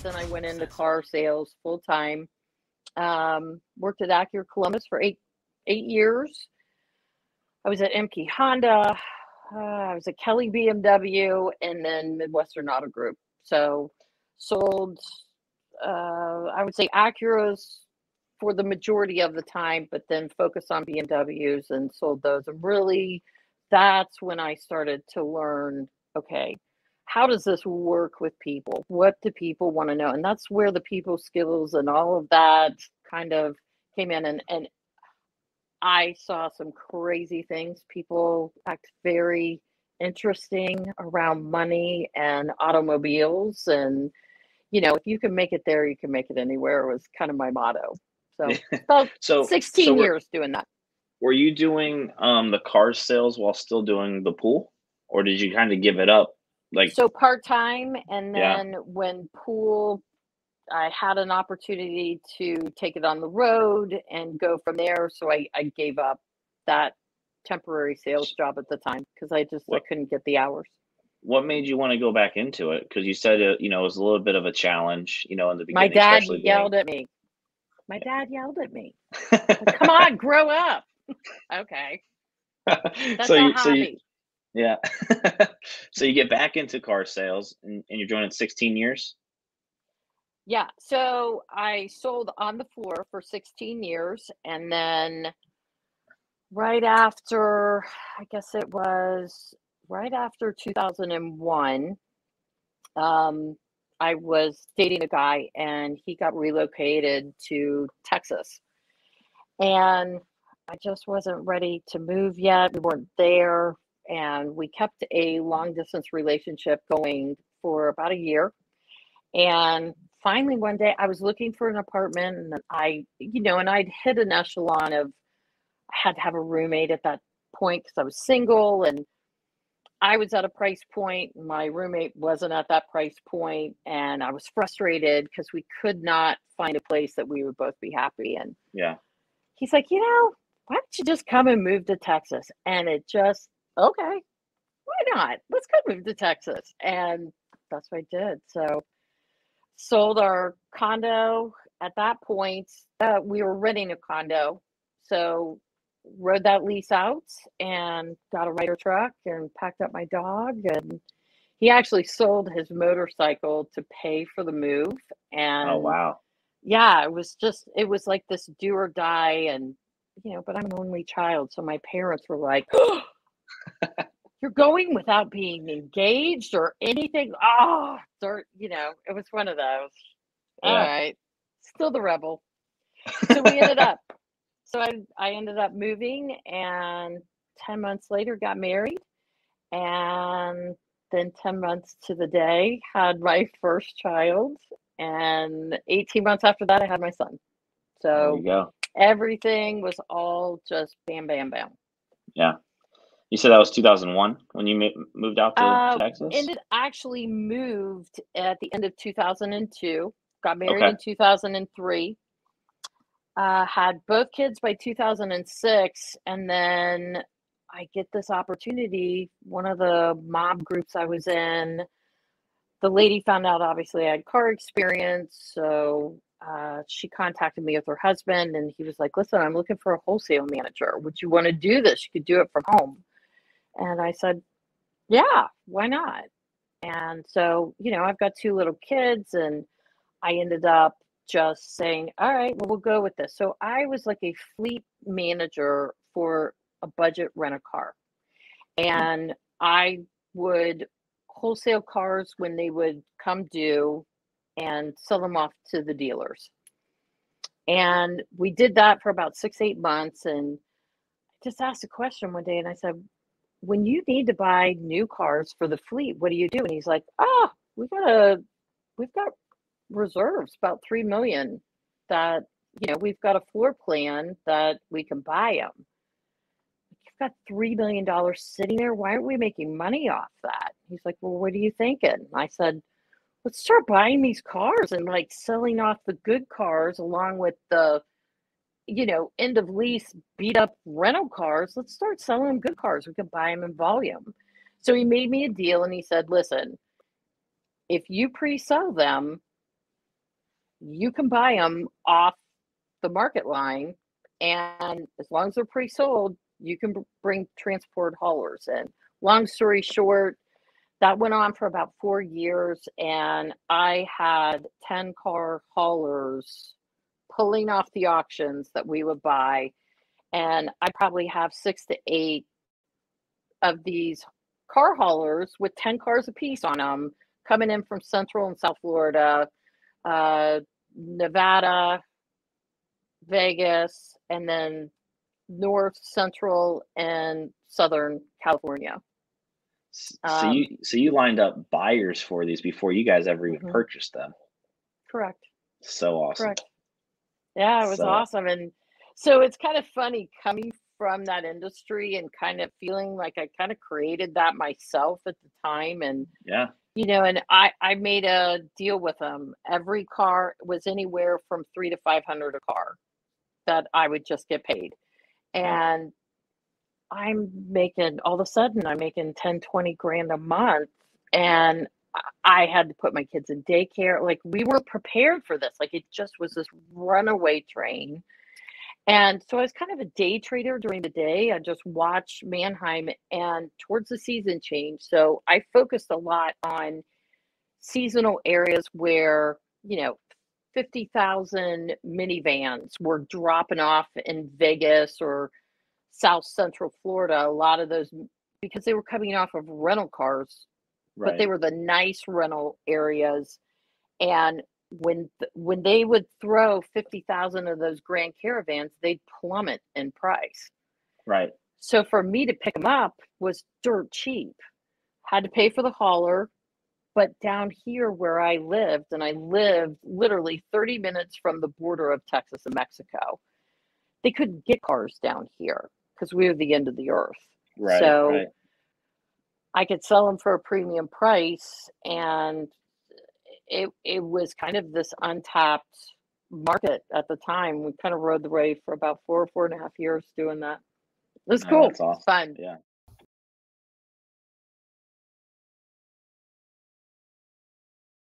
and I went into car sales full time. Worked at Acura Columbus for eight years. I was at MK Honda. I was at Kelly BMW, and then Midwestern Auto Group. So sold, I would say Acuras for the majority of the time, but then focused on BMWs and sold those. And really, that's when I started to learn, okay, how does this work with people? What do people want to know? And that's where the people skills and all of that kind of came in. And I saw some crazy things. People act very interesting around money and automobiles. And, you know, if you can make it there, you can make it anywhere, was kind of my motto. So about 16 years doing that. Were you doing the car sales while still doing the pool? Or did you kind of give it up? Like, so part-time, and then when pool, I had an opportunity to take it on the road and go from there. So I gave up that temporary sales job at the time because I couldn't get the hours. What made you want to go back into it? Because you said it, you know, it was a little bit of a challenge, you know, in the beginning. My dad yelled at me. My dad yelled at me. Like, come on, grow up. Okay. That's a hobby. Yeah. So you get back into car sales and you're doing it 16 years? Yeah. So I sold on the floor for 16 years. And then right after, I guess it was right after 2001, I was dating a guy and he got relocated to Texas. And I just wasn't ready to move yet. We weren't there. And we kept a long distance relationship going for about a year. And finally, one day I was looking for an apartment, and I'd hit an echelon of, I had to have a roommate at that point because I was single, and I was at a price point. My roommate wasn't at that price point, and I was frustrated because we could not find a place that we would both be happy in. Yeah. He's like, you know, why don't you just come and move to Texas? And it just, okay, why not? Let's go move to Texas. And that's what I did. So sold our condo at that point. We were renting a condo. So rode that lease out and got a Ryder truck and packed up my dog. And he actually sold his motorcycle to pay for the move. And oh, wow. Yeah, it was like this do or die. And, you know, but I'm an only child. So my parents were like, oh, you're going without being engaged or anything. Oh, you know, it was one of those. Yeah. All right. Still the rebel. So we ended up, I ended up moving, and 10 months later got married, and then 10 months to the day had my first child, and 18 months after that I had my son. So there you go. Everything was all just bam, bam, bam. Yeah. You said that was 2001 when you moved out to Texas? Actually moved at the end of 2002. Got married in 2003. Had both kids by 2006. And then I get this opportunity. One of the mob groups I was in, the lady found out, obviously, I had car experience. So she contacted me with her husband. And he was like, listen, I'm looking for a wholesale manager. Would you want to do this? You could do it from home. And I said, yeah, why not? And so, you know, I've got 2 little kids, and I ended up just saying, all right, well, we'll go with this. So I was like a fleet manager for a budget rent-a-car. And I would wholesale cars when they would come due and sell them off to the dealers. And we did that for about 6-8 months. And I just asked a question one day, and I said, when you need to buy new cars for the fleet, what do you do? And he's like, we've got reserves, about $3 million that, you know, we've got a floor plan that we can buy them. You've got $3 million sitting there. Why aren't we making money off that? He's like, well, what are you thinking? And I said, let's start buying these cars and like selling off the good cars along with the, you know, end of lease, beat up rental cars. Let's start selling them good cars. We can buy them in volume. So he made me a deal, and he said, listen, if you pre-sell them, you can buy them off the market line, and as long as they're pre-sold, you can bring transport haulers in. Long story short, that went on for about 4 years, and I had 10 car haulers pulling off the auctions that we would buy. And I probably have 6 to 8 of these car haulers with 10 cars apiece on them coming in from Central and South Florida, Nevada, Vegas, and then North, Central, and Southern California. So you lined up buyers for these before you guys ever even purchased them. Correct. So awesome. Correct. Yeah, it was awesome. And so it's kind of funny coming from that industry and kind of feeling like I kind of created that myself at the time. And, you know, and I made a deal with them. Every car was anywhere from $300 to $500 a car that I would just get paid. And I'm making, all of a sudden, I'm making 10, 20 grand a month. And I had to put my kids in daycare. Like, we were prepared for this. Like, it just was this runaway train. And so I was kind of a day trader during the day. I just watched Manheim, and towards the season change. So I focused a lot on seasonal areas where, you know, 50,000 minivans were dropping off in Vegas or South Central Florida. A lot of those, because they were coming off of rental cars, but they were the nice rental areas. And when they would throw 50,000 of those Grand Caravans, they'd plummet in price. Right. So for me to pick them up was dirt cheap. Had to pay for the hauler. But down here where I lived, and I lived literally 30 minutes from the border of Texas and Mexico, they couldn't get cars down here because we were the end of the earth. Right. So I could sell them for a premium price, and it was kind of this untapped market at the time. We kind of rode the wave for about 4.5 years doing that. It was cool. That's awesome. Fun. Yeah.